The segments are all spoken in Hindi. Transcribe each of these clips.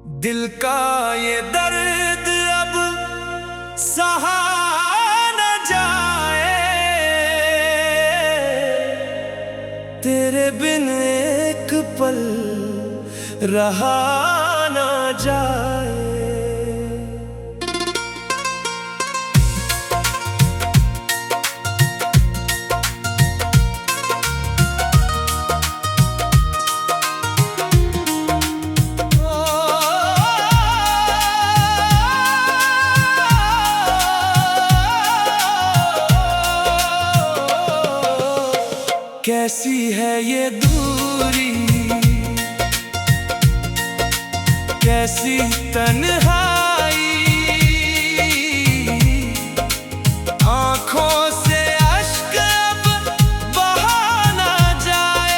दिल का ये दर्द अब सहा न जाए, तेरे बिन एक पल रहा न जाए। कैसी है ये दूरी, कैसी तन्हाई, आँखों से अश्क अब बहा ना जाए।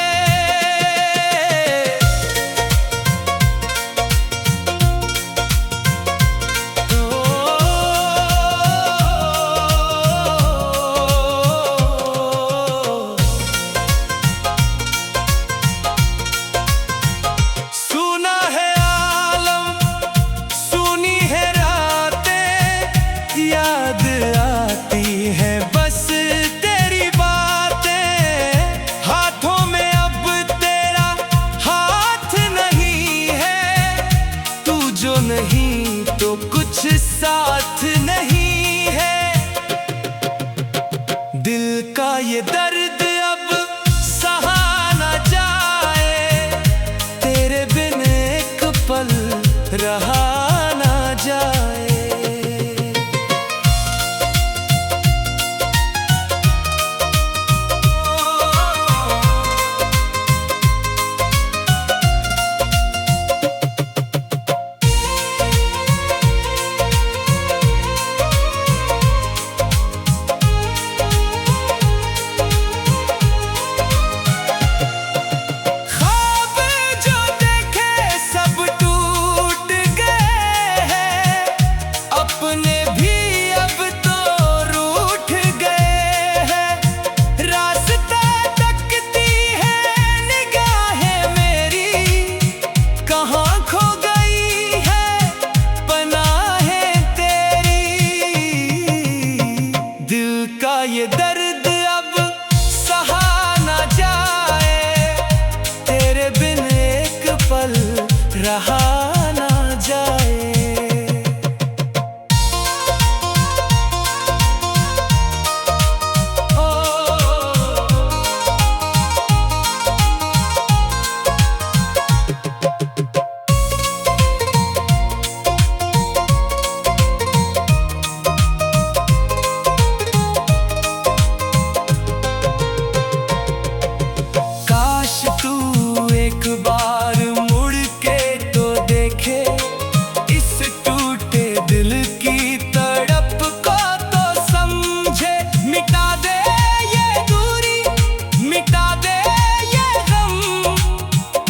नहीं तो कुछ साथ नहीं है, दिल का ये दर्द अब सहा न जाए, तेरे बिन एक पल रहा न जाए। ये दर्द अब सहा न जाए, तेरे बिन एक पल रहा न जाए। एक बार मुड़ के तो देखे, इस टूटे दिल की तड़प को तो समझे। मिटा दे ये दूरी, मिटा दे ये गम,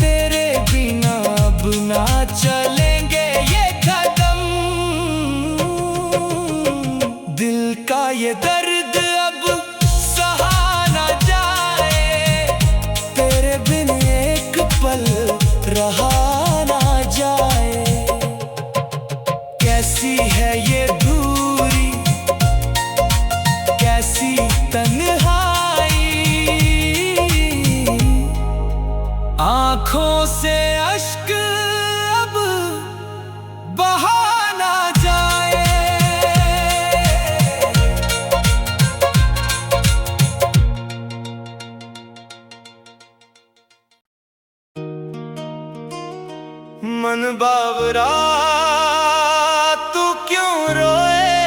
तेरे बिना अब ना चलेंगे ये कदम। दिल का ये दर्द अब सहा न जाए, तेरे बिन एक पल रहा ना जाए। कैसी है ये दूरी, कैसी तन्हाई, आँखों से अश्क अब बहा ना जाए। मन बावरा तू क्यों रोए,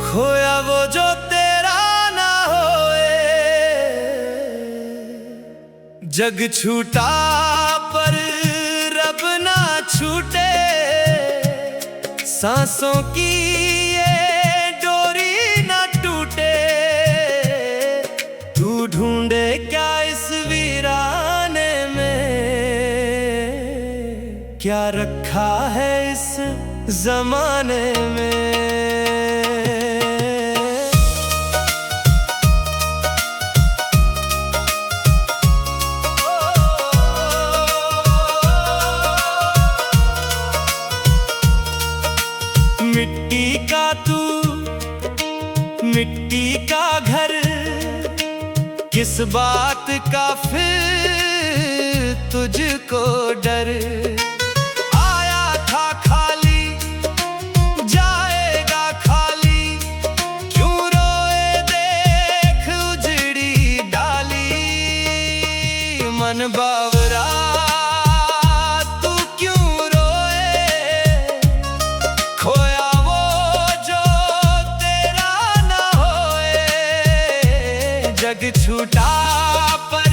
खोया वो जो तेरा ना होए। जग छूटा पर रब ना छूटे, सांसों की ये डोरी ना टूटे। तू ढूंढे क्या इस वीराने में, क्या रखा है इस जमाने में। मिट्टी का घर किस बात का फिर तुझको डर। आया था खाली जाएगा खाली, क्यों रोए देख उजड़ी डाली। मन बावरा तू क्यों रोए, खोया वो जो तेरा न होए। जग छूटा पर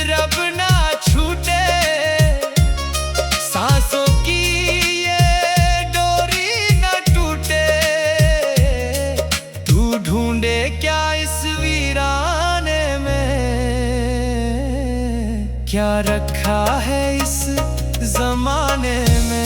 रब ना छूटे, सांसों की ये डोरी न टूटे। तू ढूंढे क्या इस वीराने में, क्या रखा है इस जमाने में।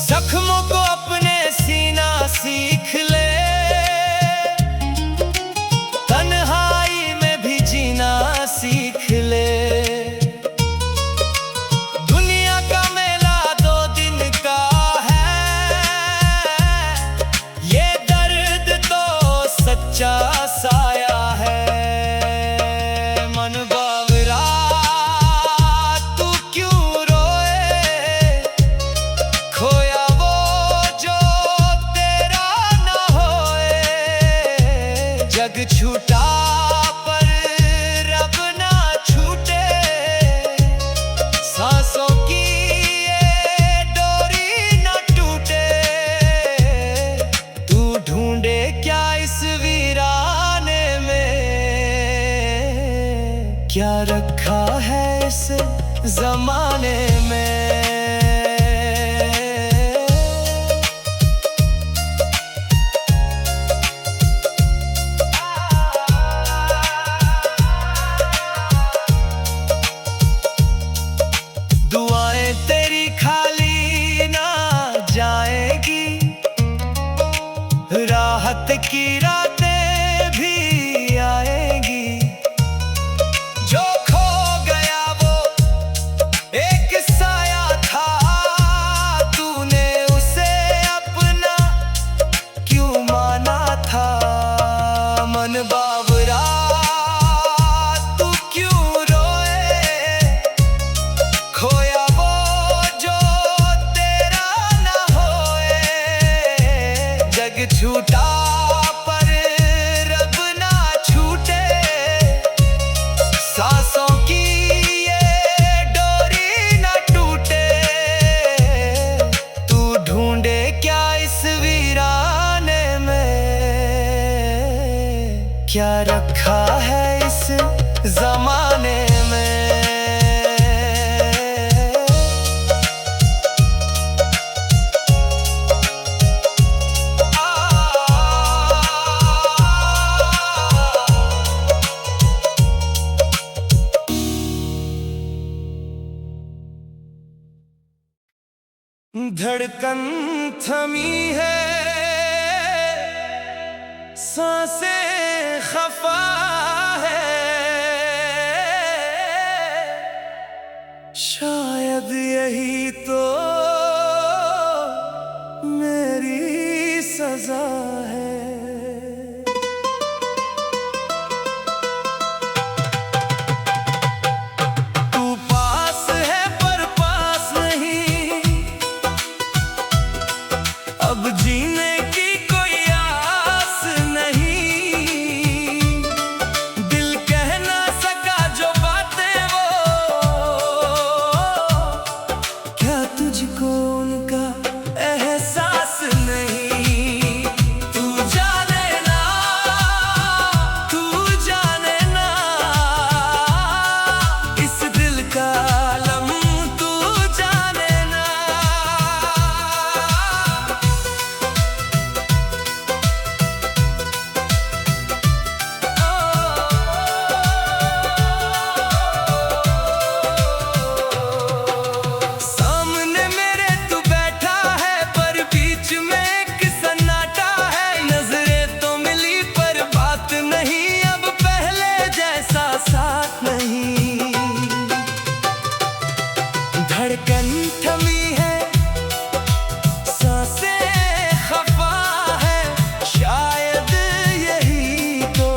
जख्मों को अपने सीना सीख ले, तन्हाई में भी जीना सीख ले। दुनिया का मेला 2 दिन का है, ये दर्द तो सच्चा साया है। मन बावरा तू क्यों रोए, खोया वो जो तेरा न होए। जग छूटा पर रब ना छूटे, सांसों की ये डोरी न टूटे। तू ढूंढे क्या इस वीराने में, क्या रखा है इस जमाने में। दुआएं तेरी खाली ना जाएगी, राहत की रातें भी आएगी। जो खो गया वो एक साया था, तूने उसे अपना क्यों माना था। मन बावरा तू क्यों रोए, खोया वो जो तेरा न होए। जग छूटा पर रब ना छूटे, सांसों की ये डोरी न टूटे। तू ढूंढे क्या इस वीराने में, क्या रखा है इस जमाने में। धड़कन थमी है, सांसें खफा है। शायद यही तो मेरी सजा है। तू पास है पर पास नहीं, अब जीने की कोई आस नहीं। धड़कन थमी है, सांसें खफा है, शायद यही तो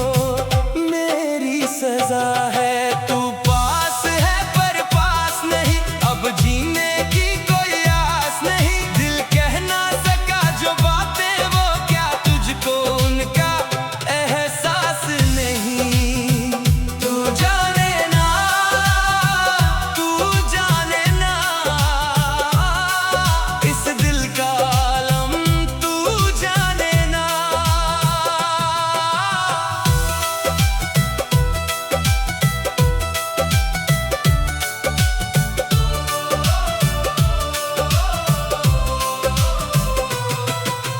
मेरी सजा है। तू पास है पर पास नहीं, अब जीने की कोई आस नहीं। दिल कह ना सका जो बातें वो क्या तुझको उनका एहसास नहीं। तू जाने ना, तू जाने ना, इस दिल का आलम तू जाने ना।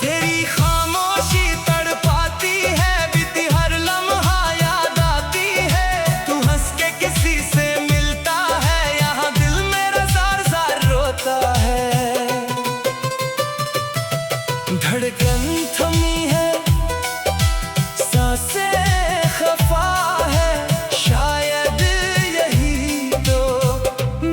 तेरी खामोशी तड़पाती है, बीती हर लम्हा याद आती है। तू हंस के किसी से मिलता है, यहाँ दिल मेरा जार जार रोता है। धड़कन थमी है, सांसें खफा है, शायद यही तो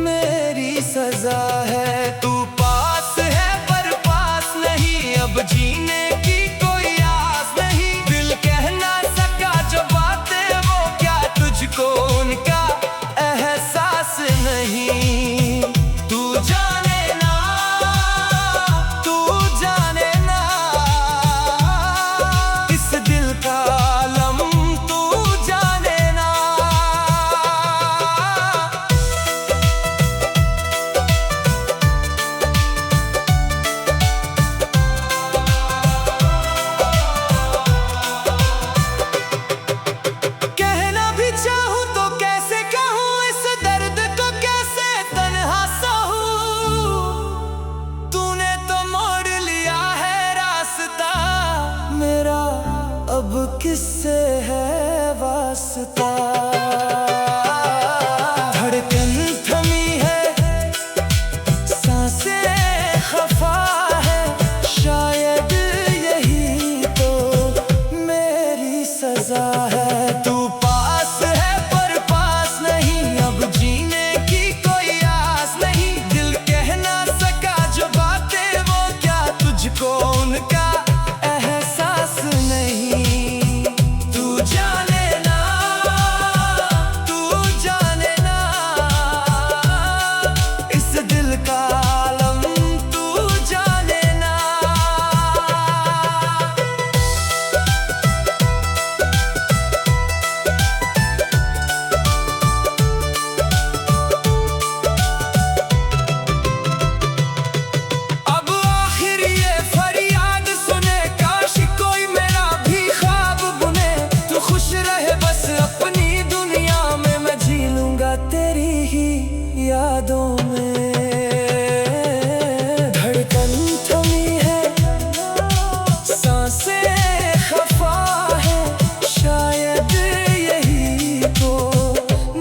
मेरी सजा है। तू पास है पर पास नहीं, अब जीने की कोई आस नहीं। दिल कह ना सका जो बातें वो क्या तुझको उनका एहसास नहीं। तू जाने ना, तू जाने ना, इस दिल का आलम तू जाने ना। कहना भी चाहूं तो कैसे कहूं, इस दर्द को कैसे तन्हा सहूं। तूने तो मोड़ लिया है रास्ता मेरा, अब किससे है वास्ता। धड़कन थमी है, सांसें खफा है, शायद यही तो मेरी सजा है। तू पास है पर पास नहीं, अब जीने की कोई आस नहीं। दिल कह ना सका जो बातें वो क्या तुझको उनका एहसास नहीं। तू जाने ना, तू जाने ना, इस दिल का आलम तू जाने ना। अब आखिर ये फरियाद सुने, काश कोई मेरा भी ख्वाब बुने। तू खुश रहे बस अपनी दुनिया में, मैं जी लूंगा तेरी ही यादों में। धड़कन थमी है, सांसें खफा है, शायद यही तो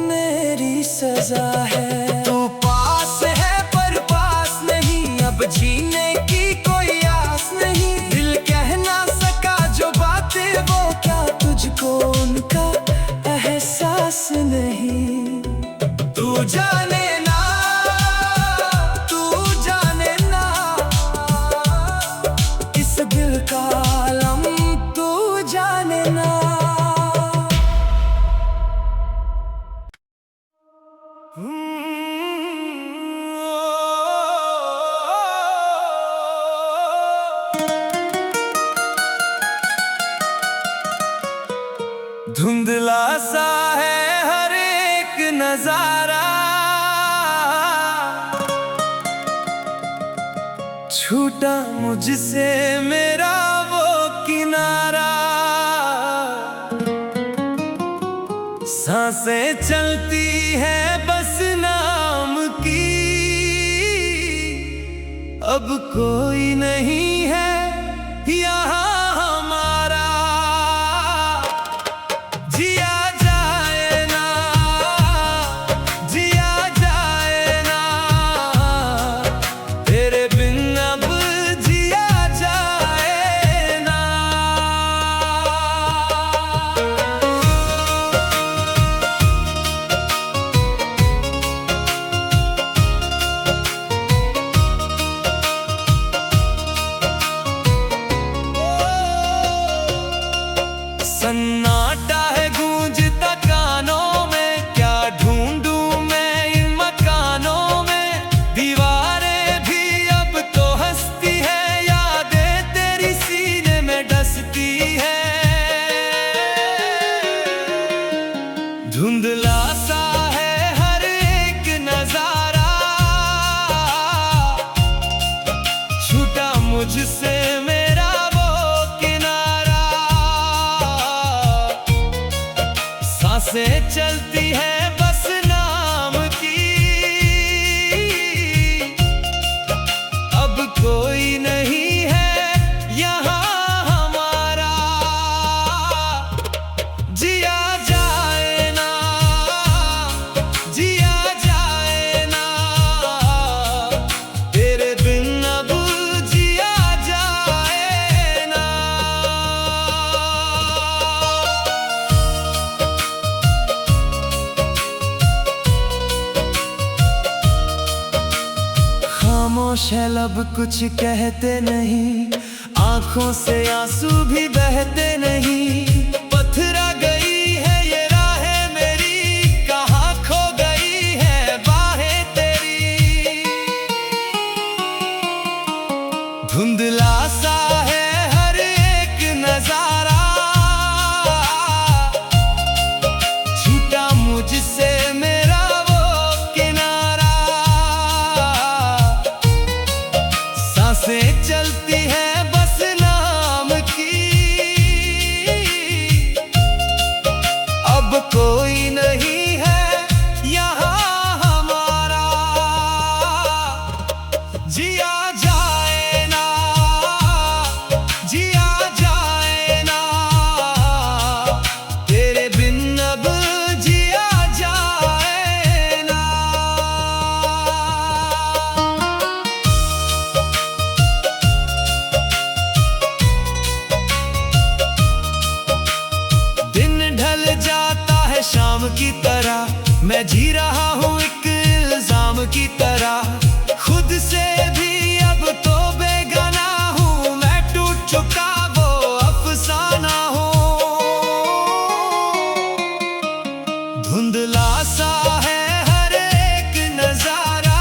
मेरी सजा है। तू पास है पर पास नहीं, अब जीने की कोई आस नहीं। दिल कह ना सका जो बातें वो क्या तुझको उनका एहसास नहीं। तू जाने ना, तू जाने ना, इस दिल का आलम तू जाने ना। धुंधला सा है हर एक नजारा, छूटा मुझसे मेरा वो किनारा। सांसें चलती है बस नाम की, अब कोई नहीं है यहाँ हमारा। जिया जाए ना, जिया जाए ना, तेरे बिन अब जिया जाए ना। मुझसे मेरा वो किनारा। सांसें चलती है बस नाम की, अब कोई नहीं है यहाँ हमारा। जिया जाए ना, जिया जाए ना, तेरे बिन अब जिया जाए ना। खामोश है लब कुछ कहते नहीं, आंखों से आंसू भी बहते नहीं। पथरा गई है ये राहें मेरी, कहाँ खो गई है बाहें तेरी। धुंधला सा है हर एक नजारा, छूटा मुझसे मेरा वो किनारा। सांसें चलती है बस नाम की, अब कोई नहीं है यहाँ हमारा। जिया जाए ना, जिया जाए ना, तेरे बिन अब जिया जाए ना। दिन ढल जाता है शाम की तरह, मैं जी रहा हूँ एक इल्जाम की तरह। खुद से भी अब तो बेगाना हूँ, मैं टूट चुका वो अफसाना हूँ। धुंधला सा है हर एक नजारा,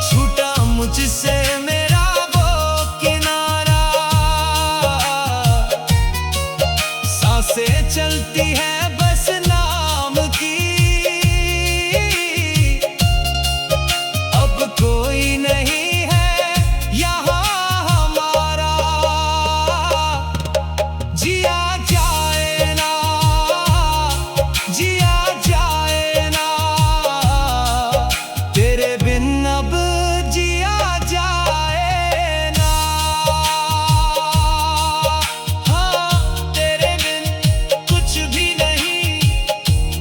छूटा मुझसे मेरा वो किनारा। सांसें चलती है बस नाम की, अब कोई नहीं है यहाँ हमारा। जिया जाए ना, जिया जाए ना, तेरे बिन अब जिया जाए ना। हाँ, तेरे बिन कुछ भी नहीं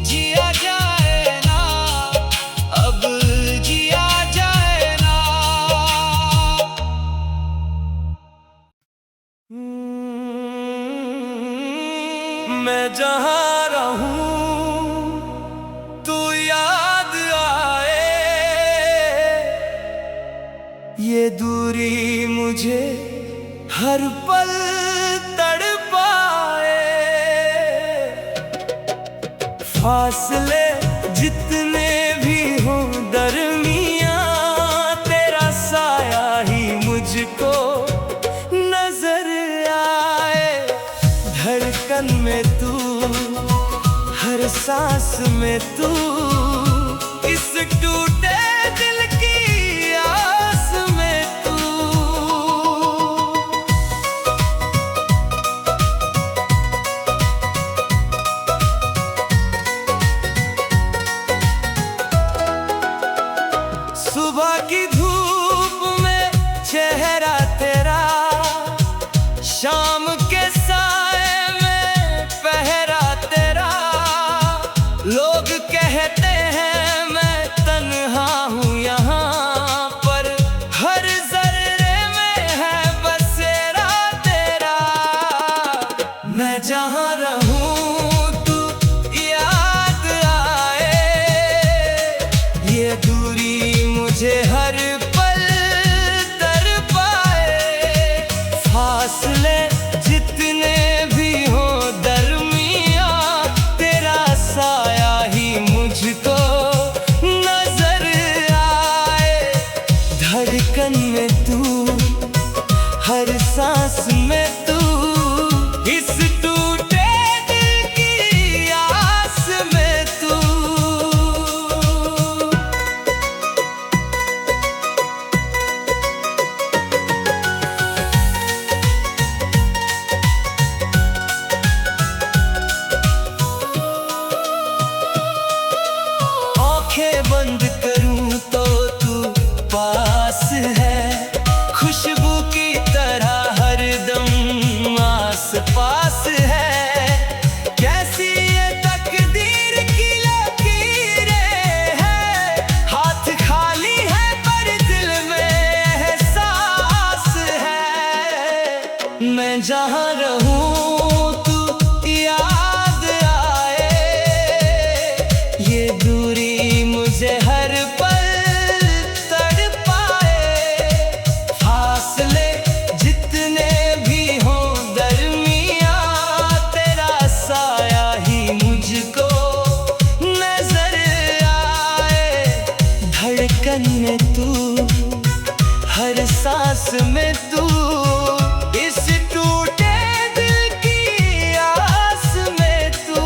जिया जाए ना, अब जिया जाए ना। मैं जहाँ रहूं तू याद आए, ये दूरी मुझे हर पल तड़पाए। फासले जितने भी हों दरमियां, तेरा साया ही मुझको नजर आए। धड़कन में तू, हर सांस में तू, इस टूटे दिल की आस में तू। सुबह की धूप में चेहरा तेरा, शाम के साए में पहरा तेरा। लोग कहते हैं मैं तन्हा हूँ यहाँ, पर हर जर्रे में है बसेरा तेरा। मैं जहाँ रहूं तू याद आए, ये दूरी मुझे हर पल तड़पाए। फासले जितने भी हों दरमियां, तेरा साया ही मुझको नजर आए। धड़कन में तू, हर सांस में तू, इस टूटे दिल की आस में तू। धड़कन में तू, हर सांस में तू, इस टूटे दिल की आस में तू।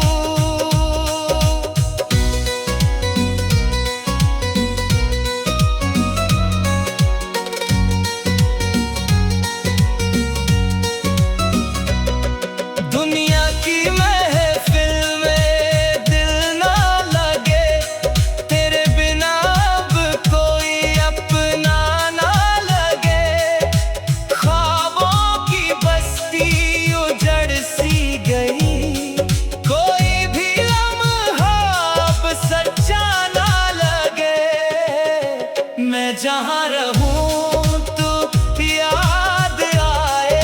दुनिया की महफिल में दिल ना लगे, तेरे बिना अब कोई अपना ना लगे। ख्वाबों की बस्ती उजड़ सी गई, कोई भी लम्हा अब सच्चा ना लगे। मैं जहाँ रहूं तू याद आए,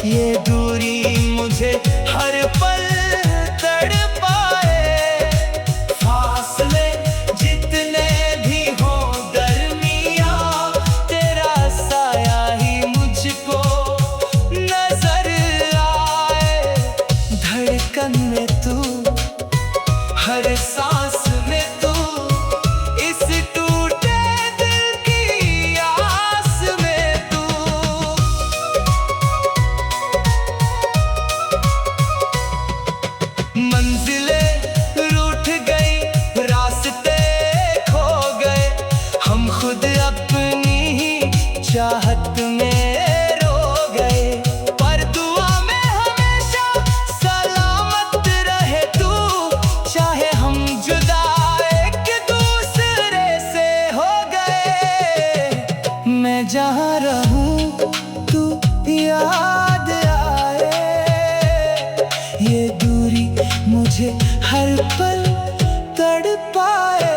ये दूरी मुझे हर पल तड़पाए। फासले जितने भी हों दरमिया, तेरा साया ही मुझको नजर आए। धड़कन में तू, हर सांस में तू, इस टूटे दिल की आस में तू। मंजिलें रूठ गई, रास्ते खो गए, हम खुद अपनी ही चाहत में रो गए। पर दुआ में हमेशा सलामत रहे तू, चाहे हम जुदा एक दूसरे से हो गए। मैं जहाँ रहूं तू याद आए, ये दूरी मुझे हर पल तड़पाए।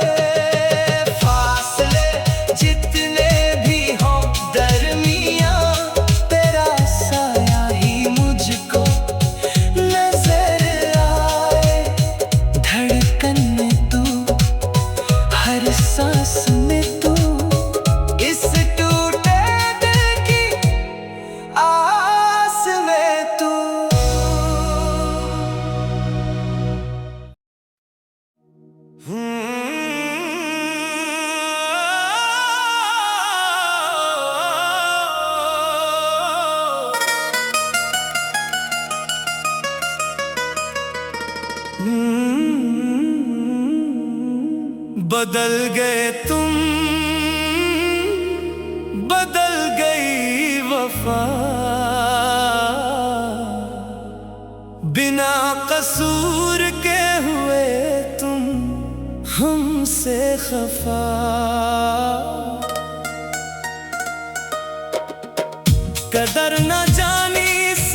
फासले जितने भी हों दरमिया, तेरा साया ही मुझको नजर आए। धड़कन में तू, हर सांस में तू, इस टूटे दिल की आस में तू। बदल गए तुम, बदल गई वफा, बिना कसूर के हुए तुम हमसे खफा। कदर न जानी इस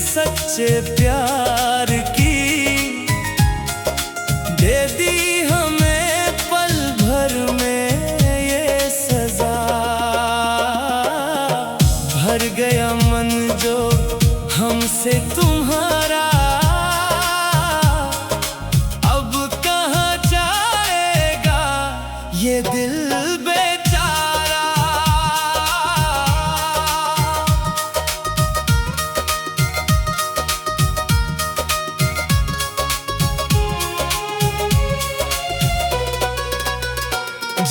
सच्चे प्यार की, दे दी हमें पल भर में ये सजा। भर गया मन जो हमसे तुम्हारा, अब कहाँ जाएगा ये दिल बेचारा।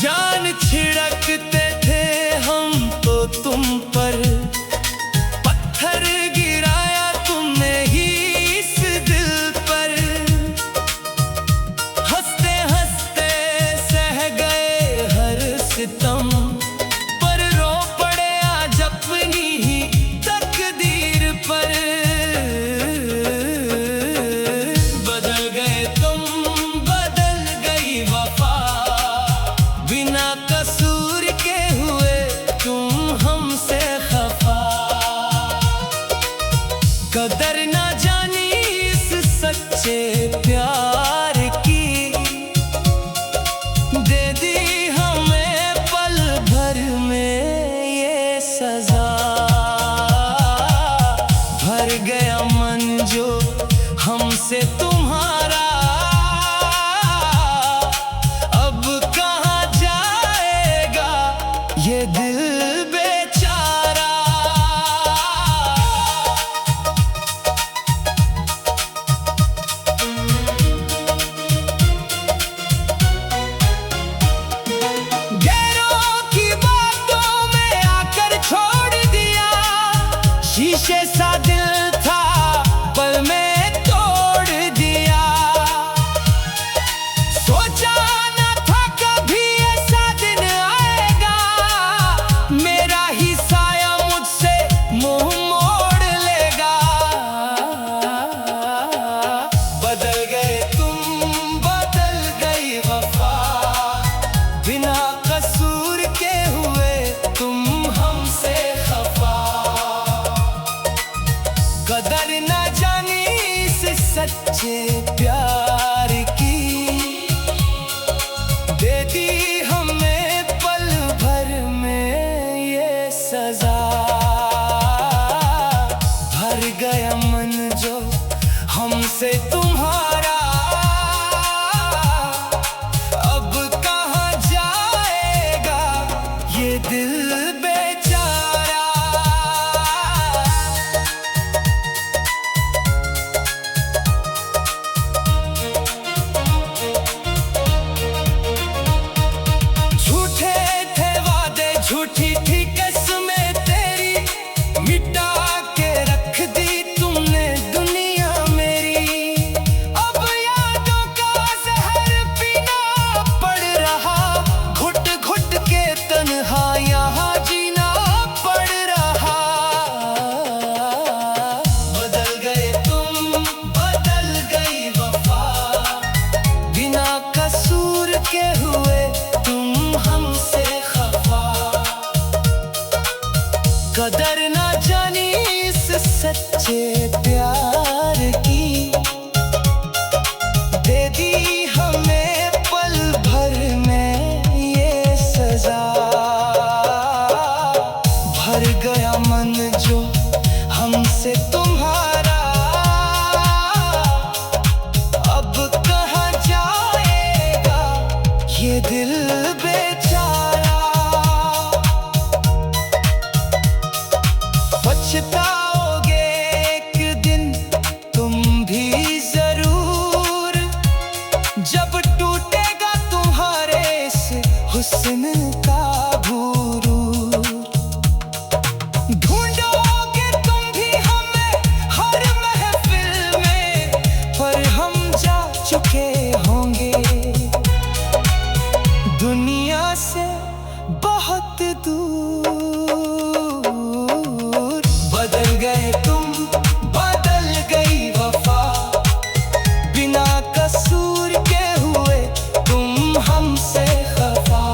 जान छिड़कते थे हम तो तुम पर, पत्थर गिराया तुमने ही इस दिल पर। हंसते हंसते सह गए हर सितम, पर रो पड़े आज अपनी ही तकदीर पर। बदल गए तुम, बदल गई वफा, बिना कसूर के हुए तुम हमसे खफा। कदर ना जानी इस सच्चे प्यार की, दे दी हमें पल भर में ये सजा। भर गया मन जो हमसे तुम्हारा, अब कहाँ जाए हुस्न का भूरू। ढूंढोगे तुम भी हमें हर महफिल में, पर हम जा चुके होंगे दुनिया से बहुत दूर। बदल गए तुम, बदल गई वफा, बिना कसूर के हुए तुम हमसे खफा।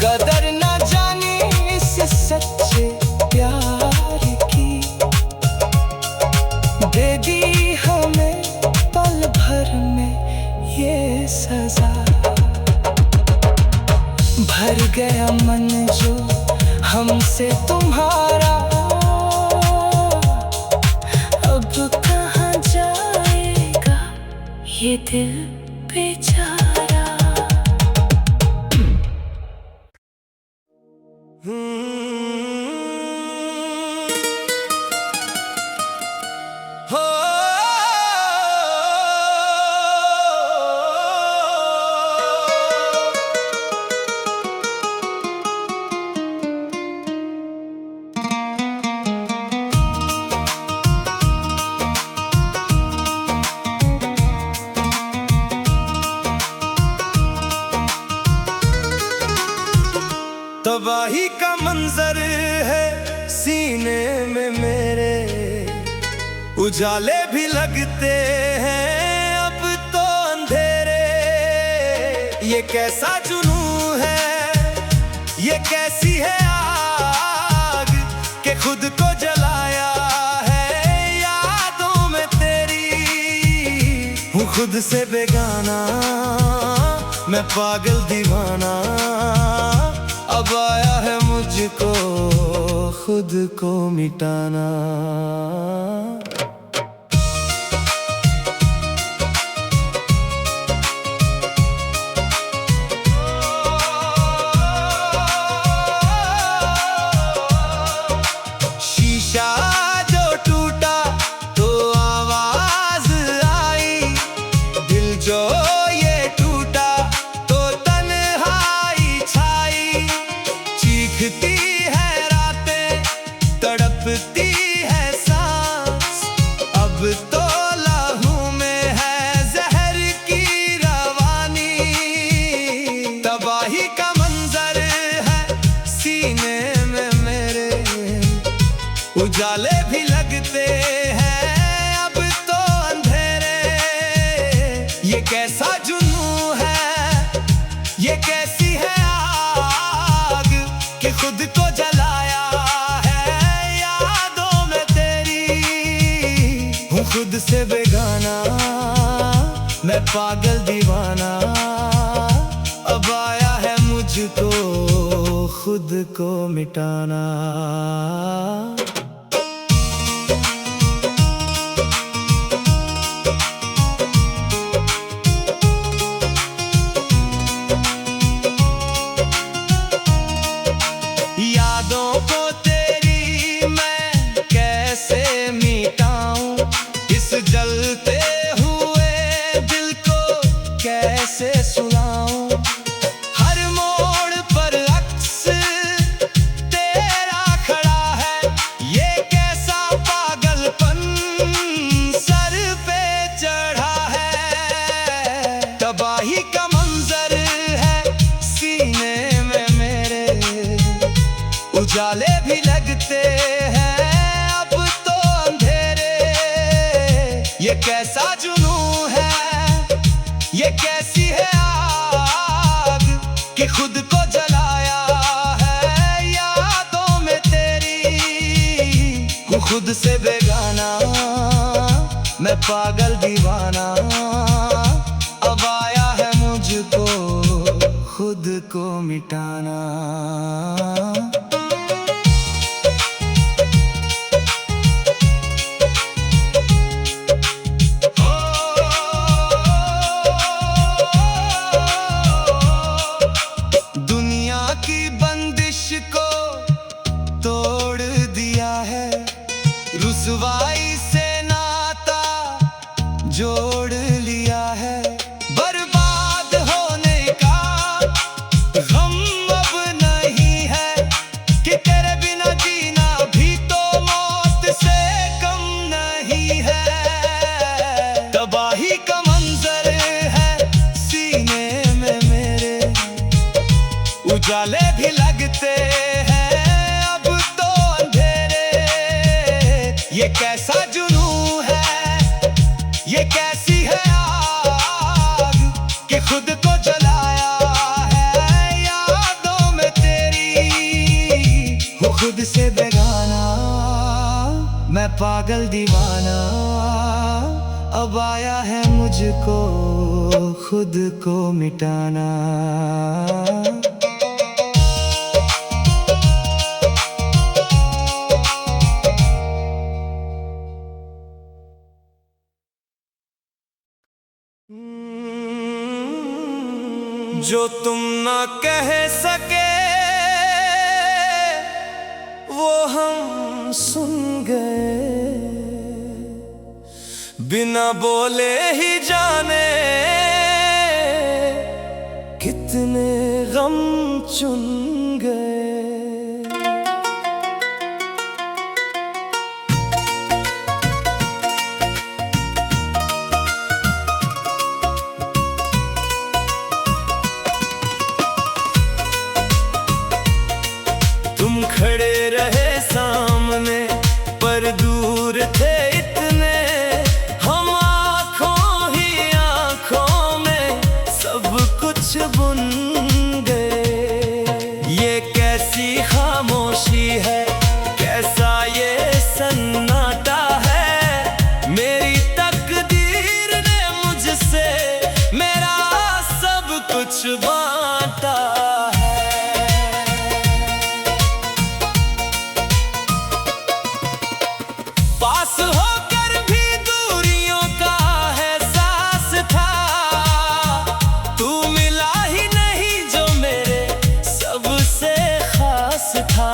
कदर ना जाने इस सच्चे प्यार की, दे दी हमें पल भर में ये सजा। भर गया मन जो हमसे तुम्हारा, अब कहाँ जाएगा ये दिल बेचारा। हो तबाही का मंजर है सीने में मेरे, उजाले भी लगते हैं अब तो अंधेरे। ये कैसा जुनूं है, ये कैसी है आग कि खुद को जलाया है यादों में तेरी। हूँ खुद से बेगाना, मैं पागल दीवाना, अब आया है मुझको खुद को मिटाना। शीशा जो टूटा तो आवाज आई, दिल जो ये टूटा तो तन्हाई छाई। चीखती है रातें, तड़पती है सांस, अब तो लहू में है जहर की रवानी। तबाही का मंजर है सीने में मेरे, उजाले भी लगते हैं अब तो अंधेरे। ये कैसा जुनूं है, ये कैसी है आग कि खुद को जलाया है यादों में तेरी। हूँ खुद से बेगाना, मैं पागल दीवाना, अब आया है मुझको खुद को मिटाना। यादों को तेरी मैं कैसे मिटाऊं, इस जलते हुए दिल को कैसे सुलाऊं। हर मोड़ पर अक्स तेरा खड़ा है, ये कैसा पागलपन सर पे चढ़ा है। तबाही का मंजर है सीने में मेरे, उजाले भी लगते हैं अब तो अंधेरे। ये कैसा जुनूं है, ये कैसी है आग कि खुद को जलाया है यादों में तेरी। हूँ खुद से बेगाना, मैं पागल दीवाना, अब आया है मुझको खुद को मिटाना। रुसवाई से नाता जोड़ लिया है, बर्बाद होने का उजाले भी लगते हैं अब तो अंधेरे। ये कैसा जुनून है, ये कैसी है आग कि खुद को जलाया है यादों में तेरी। हूँ खुद से बेगाना, मैं पागल दीवाना, अब आया है मुझको खुद को मिटाना। जो तुम ना कह सके वो हम सुन गए, बिना बोले ही जाने कितने गम चुन गए। तुम खड़े रहे सामने पर दूर थे इतने, हम आँखों ही आँखों में सब कुछ बुन गए। ये कैसी खामोशी है, कैसा ये सन्नाटा है, मेरी तकदीर ने मुझसे मेरा सब कुछ बांटा है। पास होकर भी दूरियों का एहसास था, तू मिला ही नहीं जो मेरे सबसे खास था।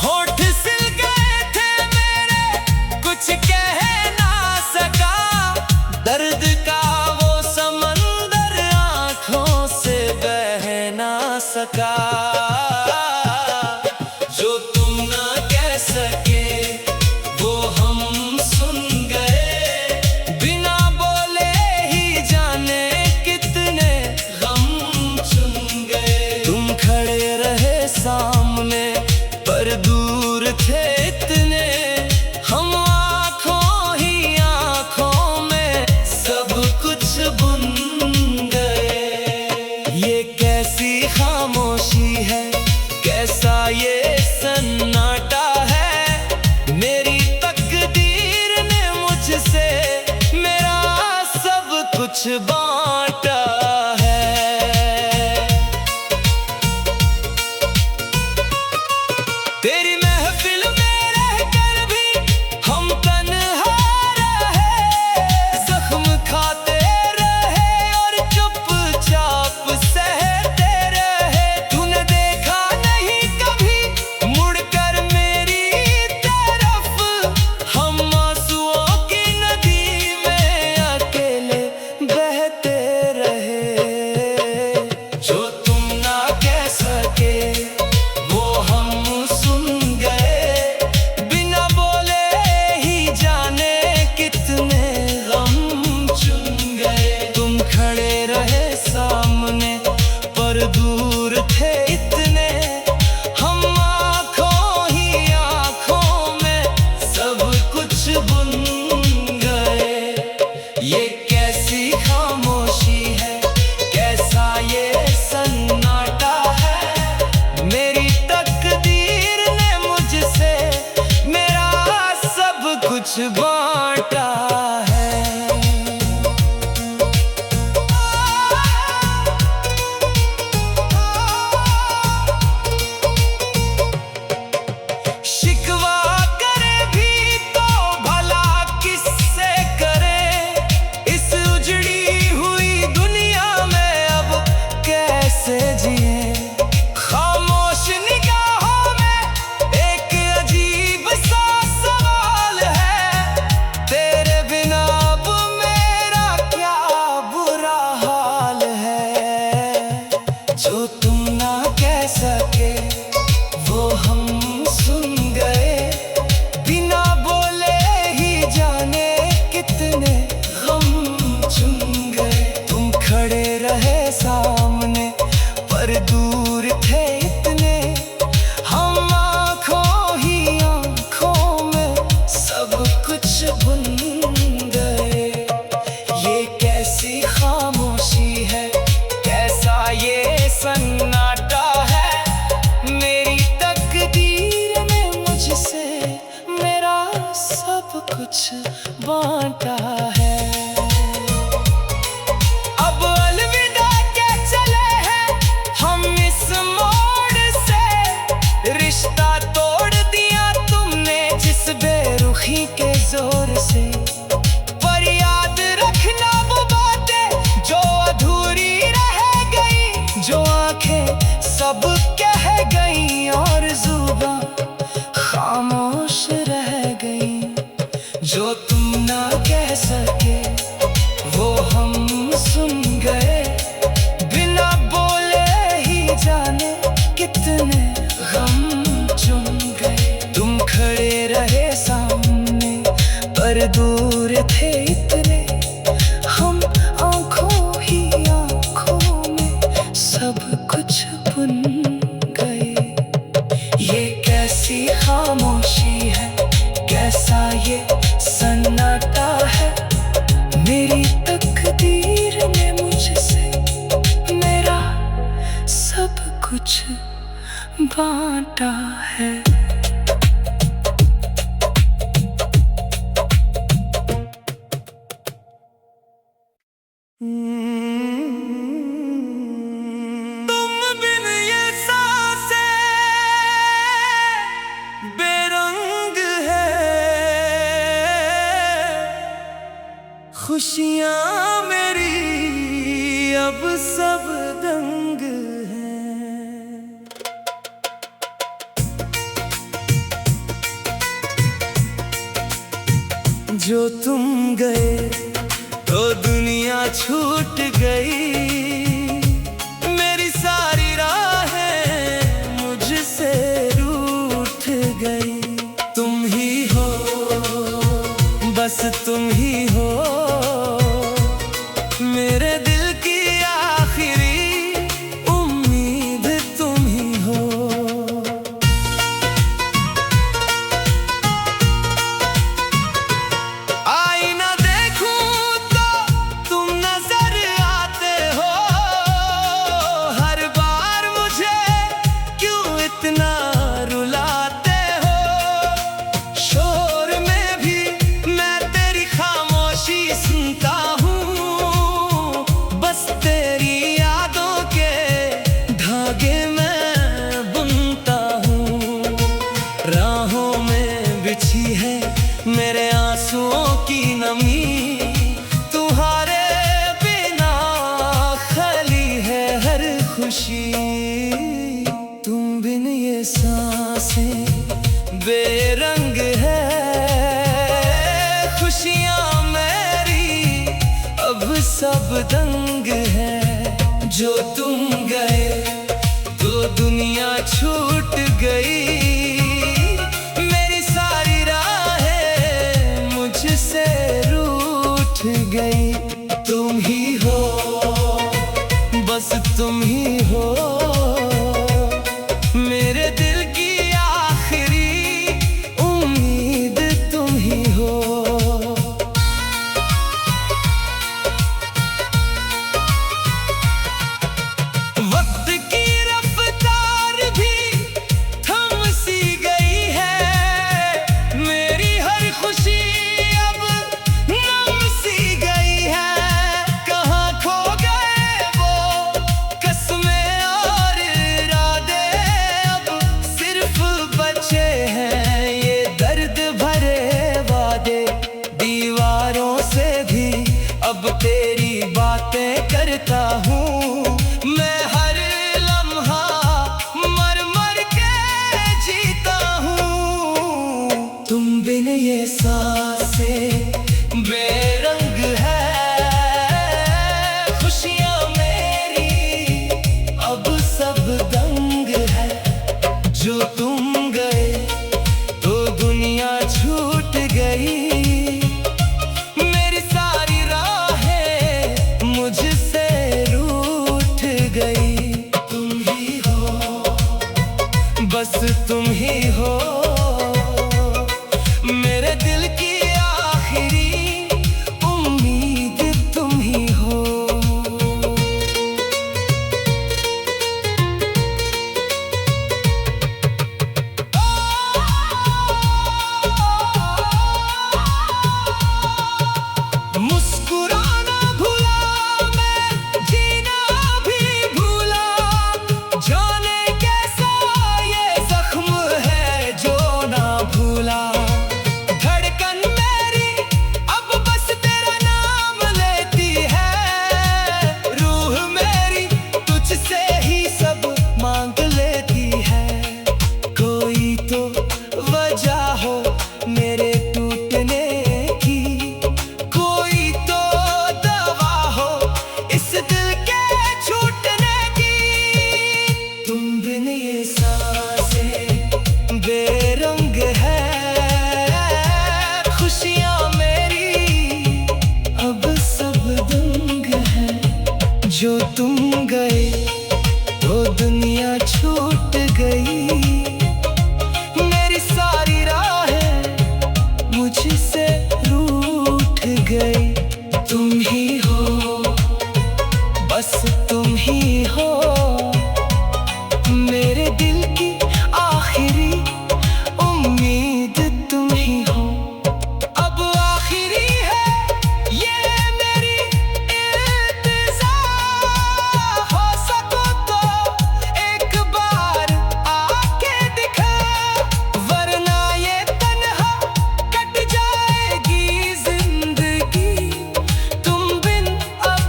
होठ सिल गए थे मेरे, कुछ कह ना सका, दर्द का वो समंदर आँखों से बह ना सका। जो तुम ना कह सके वो हम सुन गए, बिना बोले ही जाने कितने गम चुन गए। तुम खड़े रहे सामने पर दूर थे इतने, हम आँखों ही आँखों में सब कुछ बुन गए। ये कैसी खामोशी है, कैसा ये सन्नाटा है, मेरी तकदीर ने मुझसे मेरा सब कुछ बांटा है। तेरी महफिल में रहकर भी हम तन्हा रहे, जख्म खाते रहे और चुपचाप सहते रहे। तूने देखा नहीं कभी मुड़कर मेरी तरफ, हम आंसुओं की नदी में अकेले बहते रहे। जो तुम ना कह सके वो हम सुन गए, बिना बोले ही जाने कितने गम चुन गए। तुम खड़े रहे सामने पर दूर थे इतने, हम आँखों ही आँखों में सब कुछ बुन गए। ये कैसी खामोशी है, कैसा ये सन्नाटा है, मेरी तकदीर ने मुझसे मेरा सब कुछ बांटा है। शिकवा करे भी तो भला किससे करे, इस उजड़ी हुई दुनिया में अब कैसे जिए। खामोश निगाहों में एक अजीब सा सवाल है, तेरे बिना अब मेरा क्या बुरा हाल है। जो तुम ना कह सके वो हम सुन गए, बिना बोले ही जाने कितने गम चुन गए। तुम खड़े रहे सामने पर दूर थे इतने, हम आंखों ही आंखों में सब कुछ भूल गए। ये कैसी खामोशी है, कैसा ये सन्नाटा है, मेरी तकदीर ने मुझसे मेरा सब कुछ बांटा है। अब अलविदा के चले हैं हम इस मोड़ से, रिश्ता तोड़ दिया तुमने जिस बेरुखी के जोर से। पर याद रखना वो बातें जो अधूरी रह गई, जो आंखें सब कह गई और जुबां खामोश रह गई। जो तुम ना कह सके वो हम सुन गए, बिना बोले ही जाने कितने गम चुन गए। तुम खड़े रहे सामने पर दूर थे इतने, हम आंखों ही आंखों में सब कुछ भूल गए। ये कैसी खामोशी है, कैसा ये सन्नाटा है, मेरी तकदीर ने मुझसे मेरा सब कुछ बांटा है। तुम बिन ये सांसें बेरंग है, खुशियाँ मेरी अब सब दंग हैं। जो तुम गए तो दुनिया छूट गई, मेरी सारी राहें मुझसे रूठ गई। तुम ही हो, बस तुम ही हो, मेरे दिल की आखिरी उम्मीद तुम ही हो। आईना देखूं तो तुम नजर आते हो, हर बार मुझे क्यों इतना रुलाते हो। शोर में भी मैं तेरी खामोशी सुनता हूँ, बस तेरी यादों के धागे मैं बुनता हूँ। राहों में बिछी है मेरे आंसुओं की नमी, तुम्हारे बिना खाली है हर खुशी। तुम बिन ये सांसें बेरंग है, खुशियाँ मेरी अब सब दंग है। जो तुम गए तो दुनिया छूट गई, मेरी सारी राहें मुझसे रूठ गई। तुम ही हो, बस तुम ही हो, मेरे दिल की आखिरी उम्मीद तुम ही हो। वक्त की रफ्तार भी थम सी गई है, मेरी हर खुशी अब नम सी गई है। कहाँ खो गए वो कसमें बस तुम ही हो मेरे दिल की आखिरी उम्मीद, तुम ही हो। मुस्कुराना भूला मैं, जीना भी भूला, जाने कैसा ये जख्म है जो ना भूला। धड़कन मेरी अब बस तेरा नाम लेती है, रूह मेरी तुझसे ही सब मांग लेती है। कोई तो वजह हो मेरे टूटने की, कोई तो दवा हो इस दिल के छूटने की। तुम बिन ये सांसें बेरंग है, खुशियां मेरी अब सब दंग है। जो तुम गए तो दुनिया छूट गई, मेरी सारी राहें मुझसे रूठ गई। तुम ही हो बस तुम ही हो मेरे दिल की आखिरी उम्मीद, तुम ही हो। अब आखिरी है ये मेरी इंतज़ार, हो सको तो एक बार आके दिखा, वरना ये तन्हा कट जाएगी जिंदगी। तुम बिन अब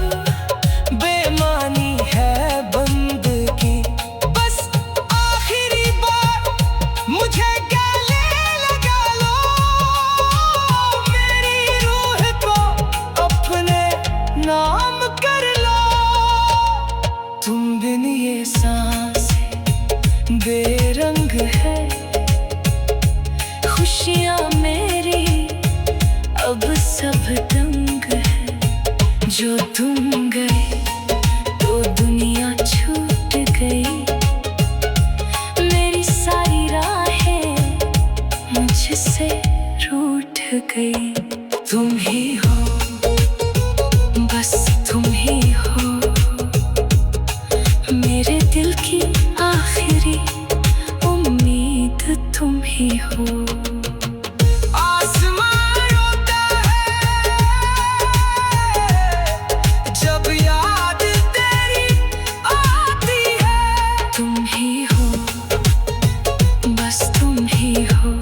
बेमानी है बंदगी, बस आखिरी बार मुझे गले लगा लो, मेरी रूह को अपने नाम कर लो। तुम बिन ये सांसें बेरंग है, खुशियां मेरी अब सब दंग है। जो तुम गए तो दुनिया छूट गई, मेरी सारी राहें मुझसे रूठ गई। तुम ही हो बस तुम ही हो मेरे दिल की आखिरी उम्मीद, तुम ही हो। आसमान रोता है जब याद तेरी आती है। तुम ही हो बस तुम ही हो।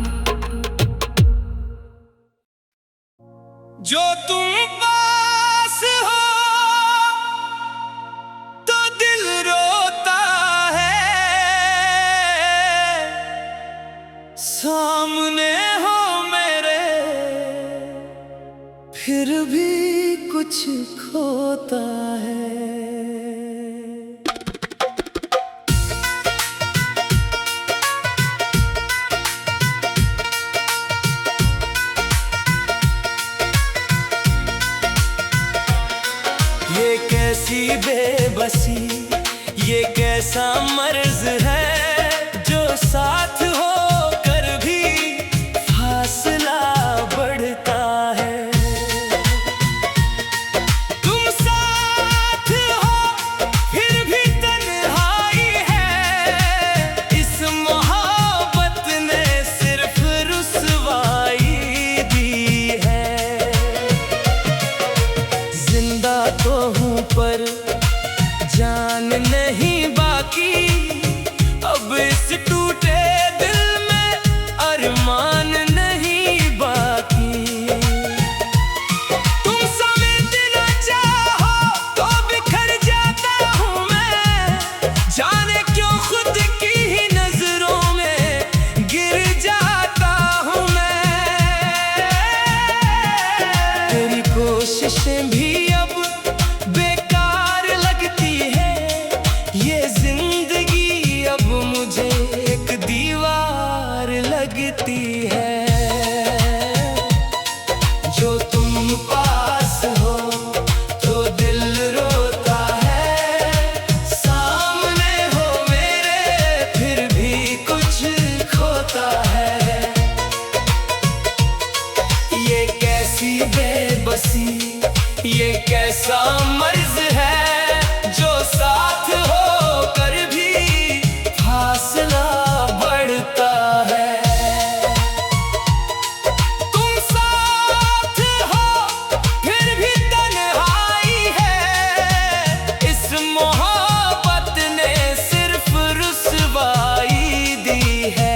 जो तुम पास हो तो दिल रोता है, सामने हो मेरे फिर भी कुछ खोता है। ये कैसी बेबसी, ये कैसा मर्ज है, जो साथ होकर भी फासला बढ़ता है। तुम साथ हो फिर भी तन्हाई है, इस मोहब्बत ने सिर्फ रुसवाई दी है। जिंदा तो हूँ पर जान नहीं बाकी, अब इस टूटे दिल में अरमान नहीं बाकी। तुम समेत न चाहो तो बिखर जाता हूँ मैं, जाने क्यों खुद की ही नजरों में गिर जाता हूँ मैं। तेरी कोशिशें भी अब बेकार लगती है, ये जिंदगी अब मुझे एक दीवार लगती है। जो तुम पास हो तो दिल रोता है, सामने हो मेरे फिर भी कुछ कैसा मर्ज है जो साथ हो कर भी फासला बढ़ता है। तुम साथ हो फिर भी तन्हाई है, इस मोहब्बत ने सिर्फ रुसवाई दी है।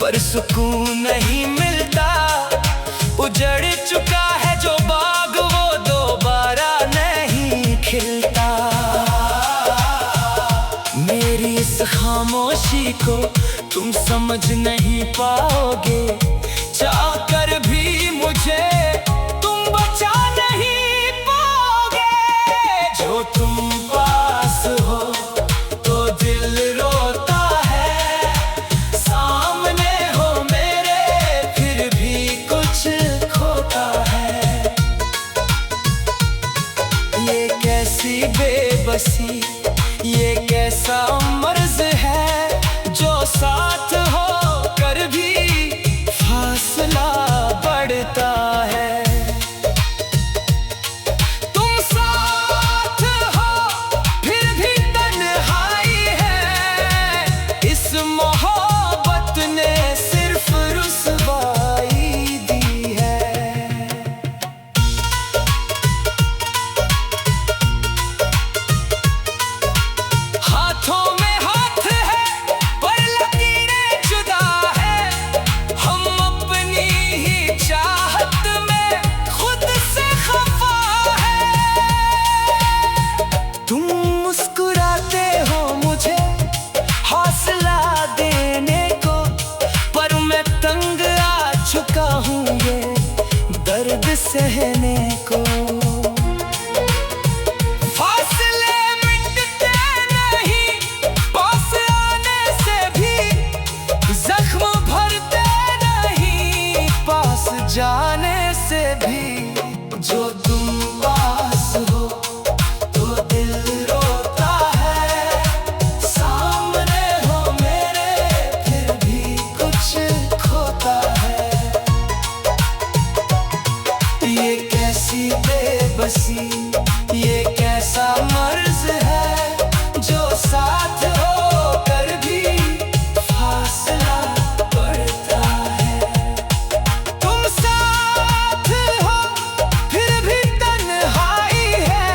पर सुकून नहीं मिलता, उजड़ चुका है जो बाग वो दोबारा नहीं खिलता। मेरी इस खामोशी को तुम समझ नहीं पाओगे, चाहकर भी मुझे तुम बचा नहीं पाओगे। जो तुम पास हो तो दिल रोता है, सामने हो मेरे फिर भी कुछ खोता है। ये कैसी बेबसी, ये कैसा मर्ज है जो साथ हो कर भी फासला बढ़ता है। तुम साथ हो फिर भी तन्हाई है, इस मोहब्बत ने सिर्फ रुसवाई दी है। हाथों में हाथ है पर लकीरें जुदा है, हम अपनी ही चाहत में खुद से खफा है। तुम मुस्कुराते हो मुझे हौसला देने को, पर मैं तंग आ चुका हूँ ये दर्द सहने को। फासले मिटते नहीं, पास आने से भी जख्म भरते नहीं, पास जाने से भी। जो तुम पास हो तो दिल रोता है, सामने हो मेरे फिर भी कुछ खोता है। ये कैसी बेबसी, ये कैसा मर्ज है जो साथ हो कर भी फासला बढ़ता है। तुम साथ हो फिर भी तन्हाई है,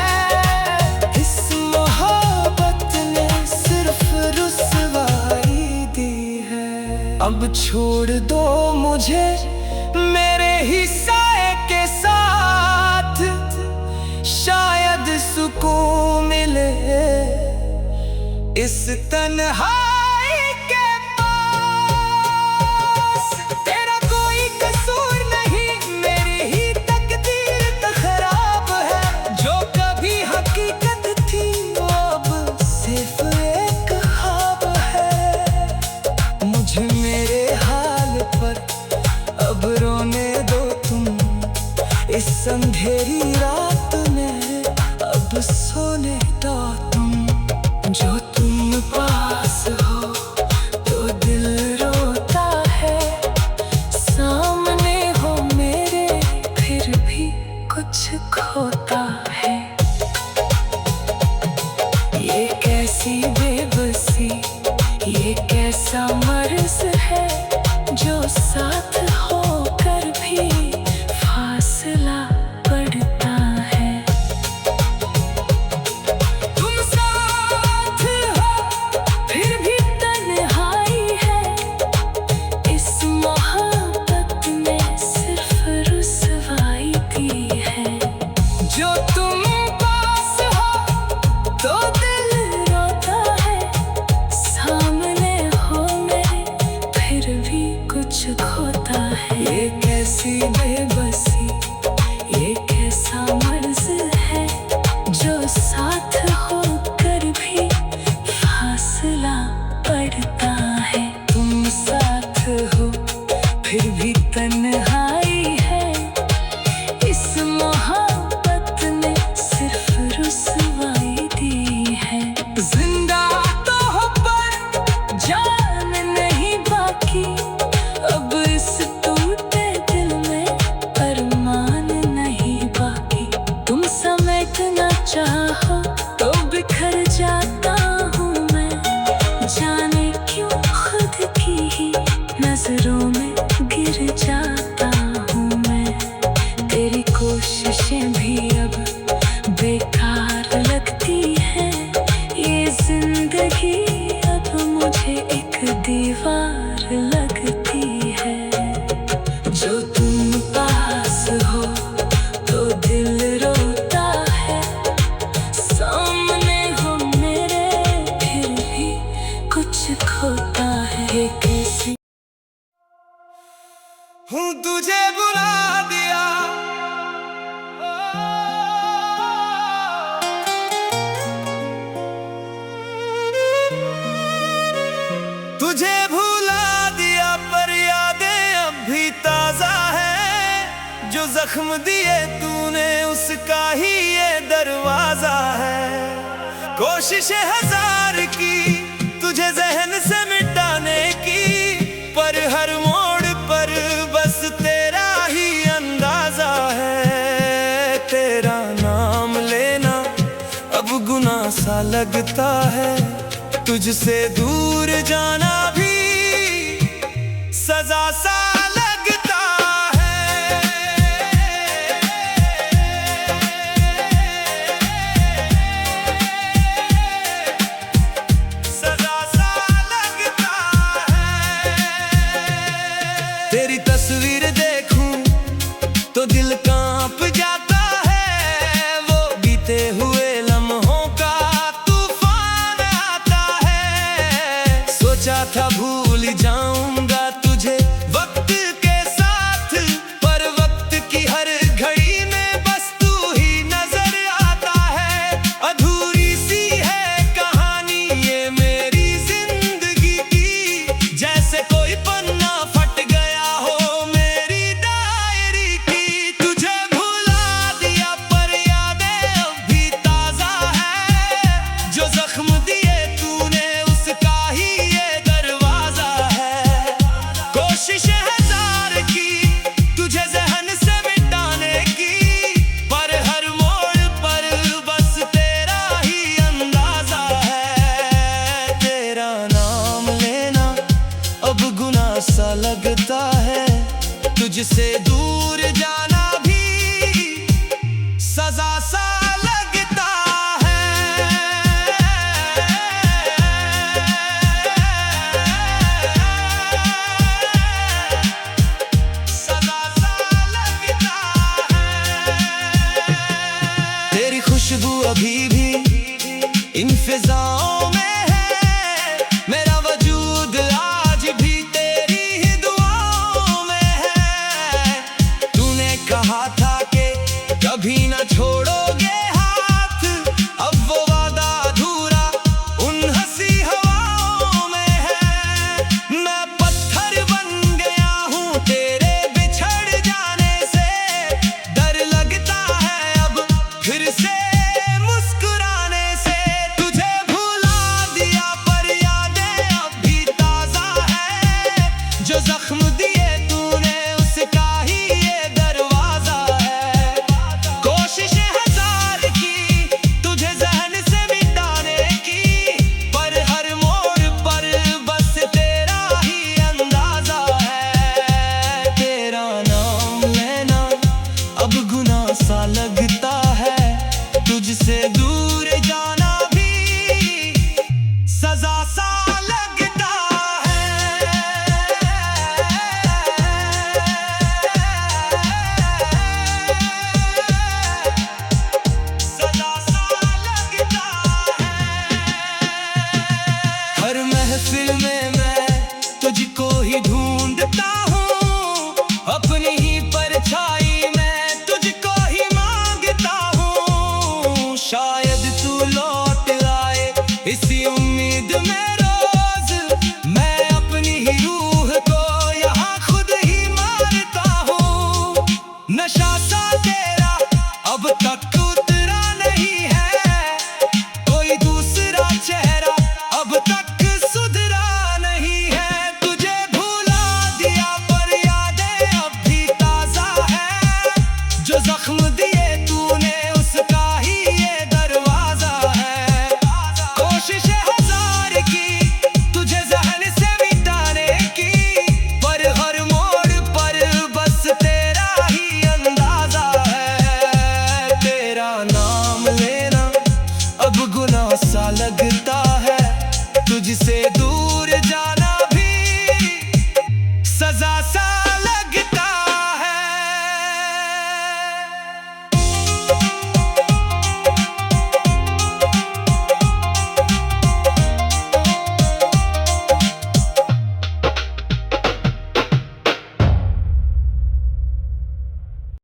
इस मोहब्बत ने सिर्फ रुसवाई दी है। अब छोड़ दो मुझे मेरे ही साए के साथ, शायद सुकून मिले इस तन्हाई के पास। तेरा कोई कसूर नहीं, मेरी ही तकदीर तो खराब है, जो कभी हकीकत थी वो अब सिर्फ एक ख्वाब है। मुझे मेरे हाल पर अब रोने दो तुम, इस अंधेरी रात में अब सोने दो तुम। जो तुम पास हो तो दिल रोता है, सामने हो मेरे फिर भी कुछ खोता है। ये कैसी बेबसी, ये कैसा मर्ज है जो साथ होकर भी फासला बढ़ता है। तुम साथ हो फिर भी तन्हाई है, इस मोहब्बत ने सिर्फ रुसवाई दी है। जो तुम पास हो तो दिल रोता है, सामने हो मेरे फिर भी कुछ खोता है। ये कैसी बेबसी, ये कैसा मर्ज है जो साथ होकर भी फासला बढ़ता है। तुम साथ हो फिर भी तन्हाई है, चाहो तो बिखर जाता हूँ मैं, जाने क्यों खुद की ही नजरों में गिर जाता हूँ मैं। तेरी कोशिशें भी अब बेकार लगती है, ये जिंदगी अब मुझे एक दीवार लगती है। जो तुम पास हो तो दिल रोता है, सामने हो मेरे फिर भी कुछ खोता है। ये कैसी हूँ तुझे बुला दिया, तुझे भुला दिया पर यादें अब भी ताजा है। जो जख्म दिए तूने उसका ही ये दरवाजा है। कोशिशें हजार की तुझे जहन से मिटाने की, पर हर मोड़ पर बस तेरा ही अंदाजा है। तेरा नाम लेना अब गुनाह सा लगता है, तुझसे दूर जाना भी सजा सा लगता है। सजा सा लगता है। तेरी तस्वीर देखूं तो दिल कांप जाता है, वो बीते हुए लम्हों का तूफान आता है। सोचा था भूल जाऊंगा तुझे वक्त के साथ, पर वक्त की हर घड़ी में बस तू ही नजर आता है। अधूरी सी है कहानी ये मेरी जिंदगी की, जैसे कोई पन्ना फट गया हो मेरी डायरी की। तुझे भुला दिया पर यादें अब भी ताजा है, जो जख्म दिए तूने उसका ही ये दरवाजा है। कोशिशें हजार की तुझे जहन से मिटाने की, पर हर मोड़ पर बस तेरा ही अंदाजा है। तेरा नाम लेना अब गुनाह सा लगता है, तुझसे दूर जाना भी सजा सा लगता है। सजा सा लगता है। तेरी खुशबू अभी भी इन फिजाओं में है, मेरा वजूद आज भी तेरी ही दुआओं में है। तूने कहा था कि कभी न छोड़ोगे हाथ, अब वो वादा अधूरा उन हंसी हवाओं में है। मैं पत्थर बन गया हूँ तेरे बिछड़ जाने से, डर लगता है अब फिर से मुस्कुराने से। तुझे भुला दिया पर यादें अब भी ताजा है, जो जख्म दिए तूने उसका ही ये दरवाजा है। कोशिशें हजार की तुझे जहन से मिटाने की, पर हर मोड़ पर बस तेरा ही अंदाजा है। तेरा नाम लेना अब गुनाह सा लगता है, तुझसे दूर जाना